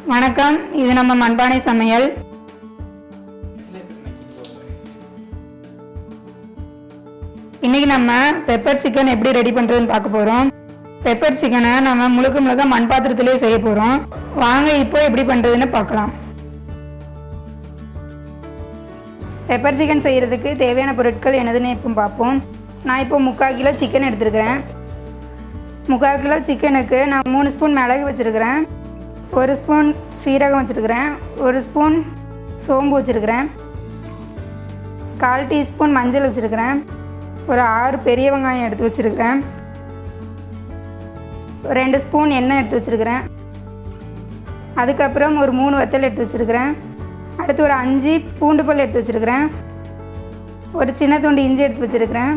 வணக்கம், இது நம்ம மண்பானை சமையல். இன்னைக்கு நம்ம பெப்பர் சிக்கன் எப்படி ரெடி பண்றதுன்னு பார்க்க போறோம். பெப்பர் சிக்கனை நம்ம முழுக்க மண் பாத்திரத்திலே செய்ய போறோம். வாங்க இப்போ எப்படி பண்றதுன்னு பார்க்கலாம். பெப்பர் சிக்கன் செய்யறதுக்கு தேவையான பொருட்கள் என்னதுன்னு இப்போ பார்ப்போம். நான் இப்போ 3/4 கிலோ சிக்கன் எடுத்துருக்கிறேன். 3/4 கிலோ சிக்கனுக்கு நான் 3 ஸ்பூன் மிளகு வச்சுருக்கிறேன், 1 ஸ்பூன் சீரகம் வச்சுருக்கிறேன், 1 ஸ்பூன் சோம்பு வச்சுருக்கிறேன், 1/4 டீஸ்பூன் மஞ்சள் வச்சுருக்கிறேன், ஒரு 6 பெரிய வெங்காயம் எடுத்து வச்சுருக்கிறேன், 2 ஸ்பூன் எண்ணெய் எடுத்து வச்சுருக்கிறேன், அதுக்கப்புறம் ஒரு 3 வத்தல் எடுத்து வச்சுருக்கிறேன், அடுத்து ஒரு 5 பூண்டு பல் எடுத்து வச்சுருக்கிறேன், ஒரு சின்ன துண்டு இஞ்சி எடுத்து வச்சுருக்கிறேன்,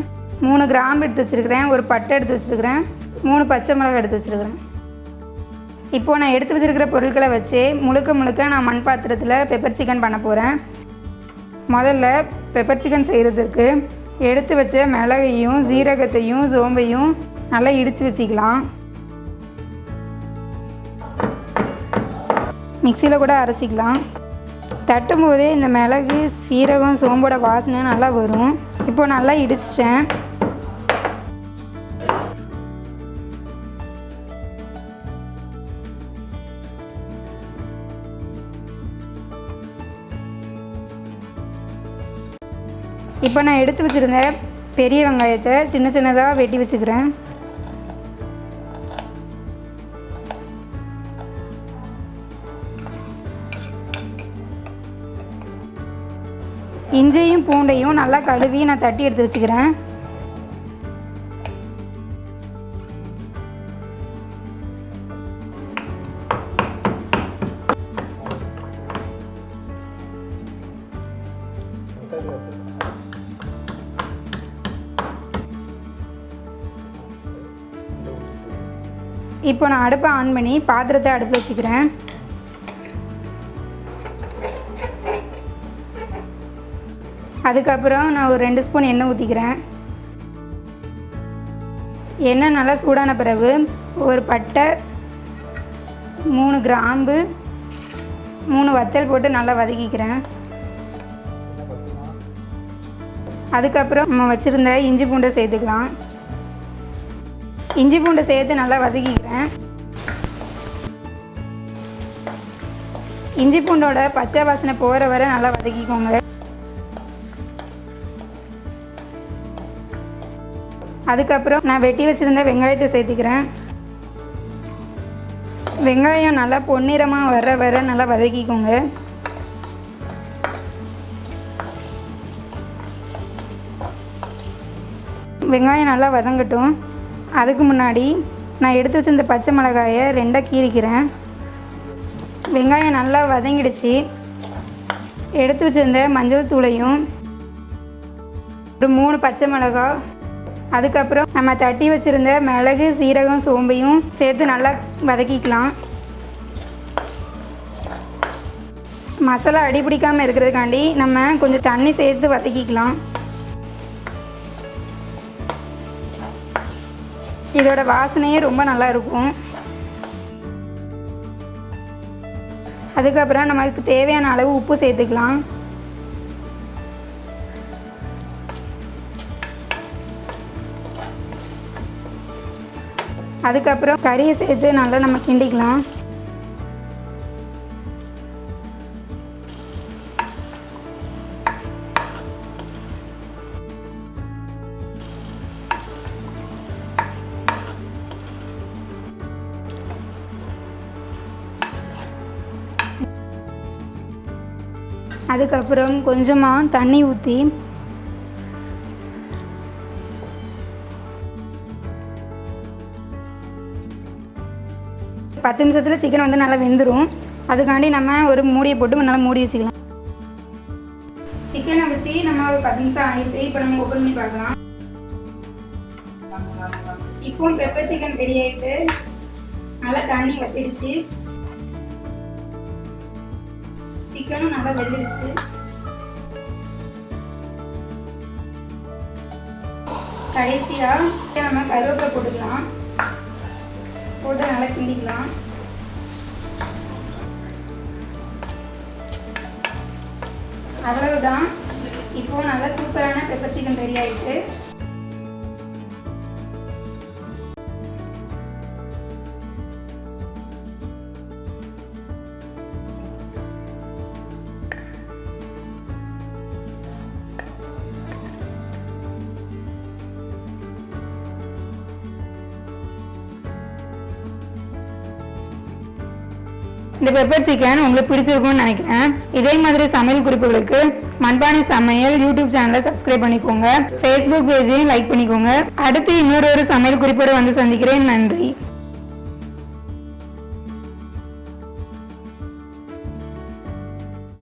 3 கிராம்பு எடுத்து வச்சுருக்கிறேன், ஒரு பட்டை எடுத்து வச்சுருக்கிறேன், 3 பச்சை மிளகாய் எடுத்து வச்சுருக்கிறேன். இப்போது நான் எடுத்து வச்சுருக்கிற பொருட்களை வச்சு முழுக்க நான் மண் பாத்திரத்தில் பெப்பர் சிக்கன் பண்ண போகிறேன். முதல்ல பெப்பர் சிக்கன் செய்கிறதுக்கு எடுத்து வச்ச மிளகையும் சீரகத்தையும் சோம்பையும் நல்லா இடித்து வச்சுக்கலாம். மிக்சியில் கூட அரைச்சிக்கலாம். தட்டும் போதே இந்த மிளகு சீரகம் சோம்போட வாசனை நல்லா வரும். இப்போது நல்லா இடிச்சிட்டேன். இப்போ நான் எடுத்து வச்சுருந்த பெரிய வெங்காயத்தை சின்னதாக வெட்டி வச்சுக்கிறேன். இஞ்சியும் பூண்டையும் நல்லா கழுவி நான் தட்டி எடுத்து வச்சுக்கிறேன். இப்போ நான் அடுப்பை ஆன் பண்ணி பாத்திரத்தை அடுப்பில் வச்சுக்கிறேன். அதுக்கப்புறம் நான் ஒரு 2 ஸ்பூன் எண்ணெய் ஊற்றிக்கிறேன். எண்ணெய் நல்லா சூடான பிறகு ஒரு பட்டை, 3 கிராம்பு, 3 வத்தல் போட்டு நல்லா வதக்கிக்கிறேன். அதுக்கப்புறம் நம்ம வச்சுருந்த இஞ்சி பூண்டை சேர்த்துக்கலாம். இஞ்சி பூண்டை சேர்த்து நல்லா வதக்கிக்கிறேன். இஞ்சி பூண்டோட பச்சை வாசனை போகிற வரை நல்லா வதக்கிக்கோங்க. அதுக்கப்புறம் நான் வெட்டி வச்சுருந்த வெங்காயத்தை சேர்த்துக்கிறேன். வெங்காயம் நல்லா பொன்னிறமாக வர நல்லா வதக்கிக்கோங்க. வெங்காயம் நல்லா வதங்கட்டும். அதுக்கு முன்னாடி நான் எடுத்து வச்சிருந்த பச்சை மிளகாயை 2ஆக கீறிக்கிறேன். வெங்காயம் நல்லா வதங்கிடுச்சு. எடுத்து வச்சிருந்த மஞ்சள் தூளையும் ஒரு 3 பச்சை மிளகாய், அதுக்கப்புறம் நம்ம தட்டி வச்சுருந்த மிளகு சீரகம் சோம்பையும் சேர்த்து நல்லா வதக்கிக்கலாம். மசாலா அடி பிடிக்காமல் இருக்கிறதுக்காண்டி நம்ம கொஞ்சம் தண்ணி சேர்த்து வதக்கிக்கலாம். இதோட வாசனையே ரொம்ப நல்லா இருக்கும். அதுக்கப்புறம் நமக்கு தேவையான அளவு உப்பு சேர்த்துக்கலாம். அதுக்கப்புறம் கறியை சேர்த்து நல்லா நம்ம கிண்டிக்கலாம். அதுக்கப்புறம் கொஞ்சமாக தண்ணி ஊற்றி பத்து நிமிஷத்தில் சிக்கன் வந்து நல்லா வெந்துடும். அதுக்காண்டி நம்ம ஒரு மூடியை போட்டு நல்லா மூடி வச்சுக்கலாம். சிக்கனை வச்சு நம்ம ஒரு 10 நிமிஷம் ஆகிட்டு இப்போ நம்ம ஓப்பன் பண்ணி பார்க்கலாம். இப்போ பெப்பர் சிக்கன் ரெடி ஆகிட்டு நல்லா தண்ணி வத்திடுச்சு. சிக்கனும் நல்லா வெந்துடுச்சு. கடைசியாக நம்ம கருவேப்பிலை போட்டுக்கலாம். போட்டு நல்லா கிண்டிக்கலாம். அவ்வளவுதான். இப்போது நல்லா சூப்பரான பெப்பர் சிக்கன் ரெடி ஆகிட்டு. இந்த பெப்பர் சிக்கன் உங்களுக்கு பிடிச்சிருக்கும்னு நினைக்கிறேன். இதே மாதிரி சமையல் குறிப்புகளுக்கு மண்பானை சமையல் யூடியூப் சேனலை சப்ஸ்கிரைப் பண்ணிக்கோங்க. ஃபேஸ்புக் பேஜையும் லைக் பண்ணிக்கோங்க. அடுத்து இன்னொரு சமையல் குறிப்போடு வந்து சந்திக்கிறேன். நன்றி.